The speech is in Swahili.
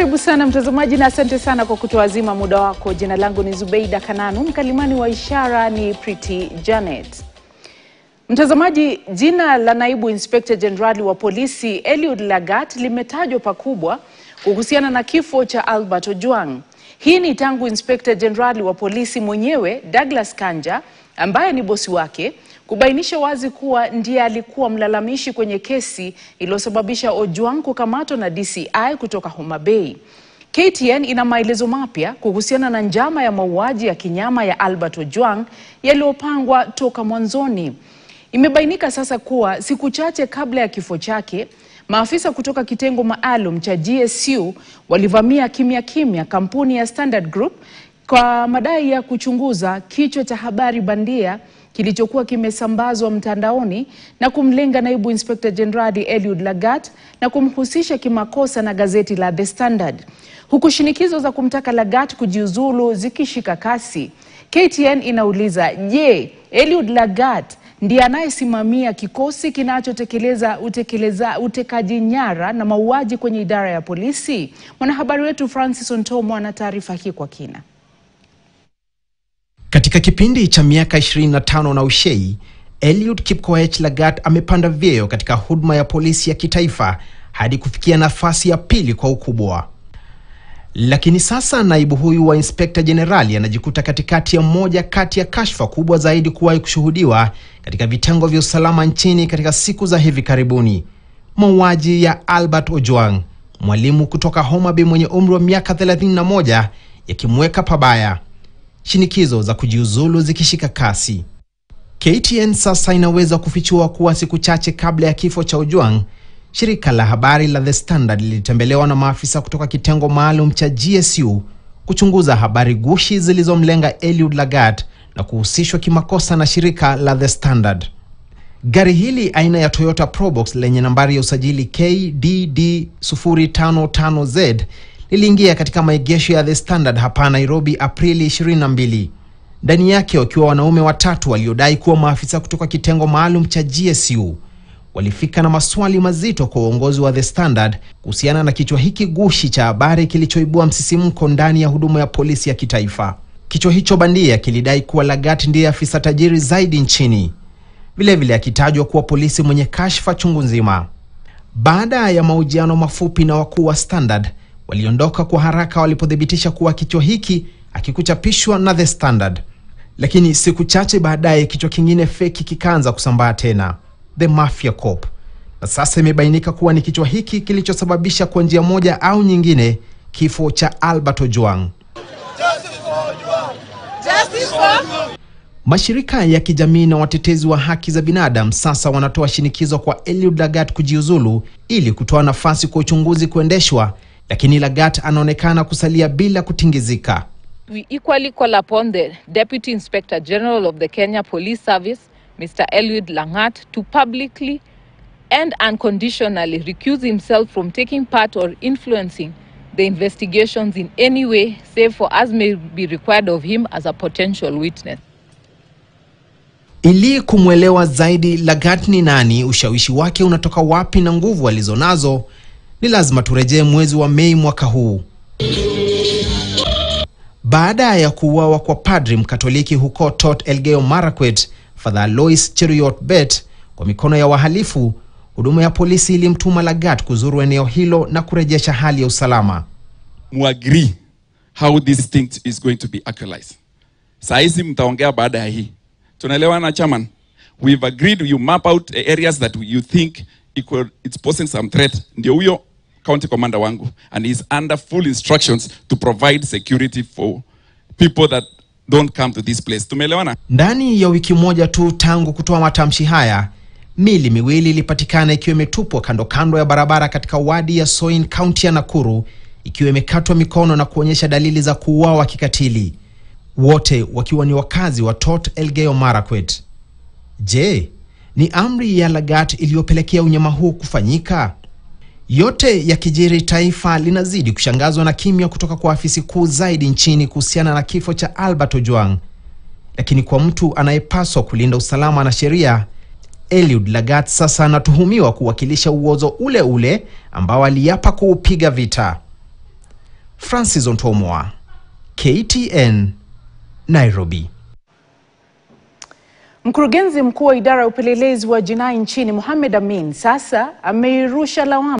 Karibu sana mtazamaji na asante sana kwa kutoazima muda wako. Jina langu ni Zubeida Kananu, mkalimani wa ishara ni Pretty Janet. Mtazamaji, jina la naibu Inspector General wa polisi Eliud Lagat limetajwa pakubwa kuhusiana na kifo cha Albert Ojwang. Hii ni tangu Inspector General wa polisi mwenyewe Douglas Kanja, ambaye ni bosi wake, kubainisha wazi kuwa ndiye alikuwa mlalamishi kwenye kesi iliyosababisha Ojwang kukamatwa na DCI kutoka Homa Bay. KTN ina maelezo mapya kuhusiana na njama ya mauaji ya kinyama ya Albert Ojwang yaliyopangwa toka mwanzoni. Imebainika sasa kuwa siku chache kabla ya kifo chake, maafisa kutoka kitengo maalum cha GSU walivamia kimya kampuni ya Standard Group kwa madai ya kuchunguza kichwa cha habari bandia kilichokuwa kimesambazwa mtandaoni na kumlenga naibu Inspector General Eliud Lagat na kumhusisha kimakosa na gazeti la The Standard. Huku shinikizo za kumtaka Lagat kujiuzulu zikishika kasi, KTN inauliza, je, Eliud Lagat ndiye anayesimamia kikosi kinachotekeleza utekaji nyara na mauaji kwenye idara ya polisi? Mwanahabari wetu Francis Ontomo ana taarifa hii kwa kina. Katika kipindi cha miaka 25 na ushei, Eliud Kipkoech Lagat amepanda vyeo katika huduma ya polisi ya kitaifa hadi kufikia nafasi ya pili kwa ukubwa. Lakini sasa naibu huyu wa Inspector Generali anajikuta katikati ya moja kati ya kashfa kubwa zaidi kuwahi kushuhudiwa katika vitengo vya usalama nchini katika siku za hivi karibuni. Mauaji ya Albert Ojwang, mwalimu kutoka Homa Bay mwenye umri wa miaka 31, yakimweka pabaya. Shinikizo za kujiuzulu zikishika kasi. KTN sasa inaweza kufichua kuwa siku chache kabla ya kifo cha Ojwang, shirika la habari la The Standard lilitembelewa na maafisa kutoka kitengo maalum cha GSU kuchunguza habari gushi zilizomlenga Eliud Lagat na kuhusishwa kimakosa na shirika la The Standard. Gari hili aina ya Toyota Probox lenye nambari ya usajili KDD 055Z liliingia katika maegesho ya The Standard hapa Nairobi Aprili 22. Ndani yake wakiwa wanaume watatu waliodai kuwa maafisa kutoka kitengo maalum cha GSU. Walifika na maswali mazito kwa uongozi wa The Standard kuhusiana na kichwa hiki gushi cha habari kilichoibua msisimko ndani ya huduma ya polisi ya kitaifa. Kichwa hicho bandia kilidai kuwa Lagat ndiye afisa tajiri zaidi nchini, vilevile akitajwa kuwa polisi mwenye kashfa chungu nzima. Baada ya mahojiano mafupi na wakuu wa Standard, waliondoka kwa haraka walipothibitisha kuwa kichwa hiki hakikuchapishwa na The Standard. Lakini siku chache baadaye kichwa kingine feki kikaanza kusambaa tena, The Mafia Cop. Na sasa imebainika kuwa ni kichwa hiki kilichosababisha kwa njia moja au nyingine kifo cha Albert Ojwang. Mashirika ya kijamii na watetezi wa haki za binadamu sasa wanatoa shinikizo kwa Eliud Lagat kujiuzulu ili kutoa nafasi kwa uchunguzi kuendeshwa, lakini Lagat anaonekana kusalia bila kutingizika. We equally call upon the Deputy Inspector General of the Kenya Police Service, Mr. Eliud Lagat, to publicly and unconditionally recuse himself from taking part or influencing the investigations in any way, save for as may be required of him as a potential witness. Ili kumwelewa zaidi Lagat ni nani, ushawishi wake unatoka wapi na nguvu alizonazo, ni lazima turejee mwezi wa Mei mwaka huu. Baada ya kuuawa kwa padri mkatoliki huko Tot Elgeyo Marakwet, Father Lois Cheruiyot Bet, kwa mikono ya wahalifu, huduma ya polisi ilimtuma Lagat kuzuru eneo hilo na kurejesha hali ya usalama. Muagree how this thing is going to be actualized. Saizi mtaongea baada ya hii. Tunaelewana chairman? We've agreed you map out areas that you think it's posing some threat. Ndio huyo county commander wangu, and he's under full instructions to provide security for people that don't come to this place. Tumeelewana? Ndani ya wiki moja tu tangu kutoa matamshi haya, mili miwili ilipatikana ikiwa imetupwa kando ya barabara katika wadi ya Soin, County ya Nakuru, ikiwa imekatwa mikono na kuonyesha dalili za kuuawa kikatili. Wote wakiwa ni wakazi wa Tot Elgeyo Marakwet. Je, ni amri ya Lagat iliyopelekea unyama huu kufanyika? Yote ya kijiri, taifa linazidi kushangazwa na kimya kutoka kwa afisi kuu zaidi nchini kuhusiana na kifo cha Albert Ojwang. Lakini kwa mtu anayepaswa kulinda usalama na sheria, Eliud Lagat sasa anatuhumiwa kuwakilisha uozo ule ambao aliapa kuupiga vita. Francis Ontomwa, KTN, Nairobi. Mkurugenzi mkuu wa idara ya upelelezi wa jinai nchini Mohamed Amin sasa ameirusha lawama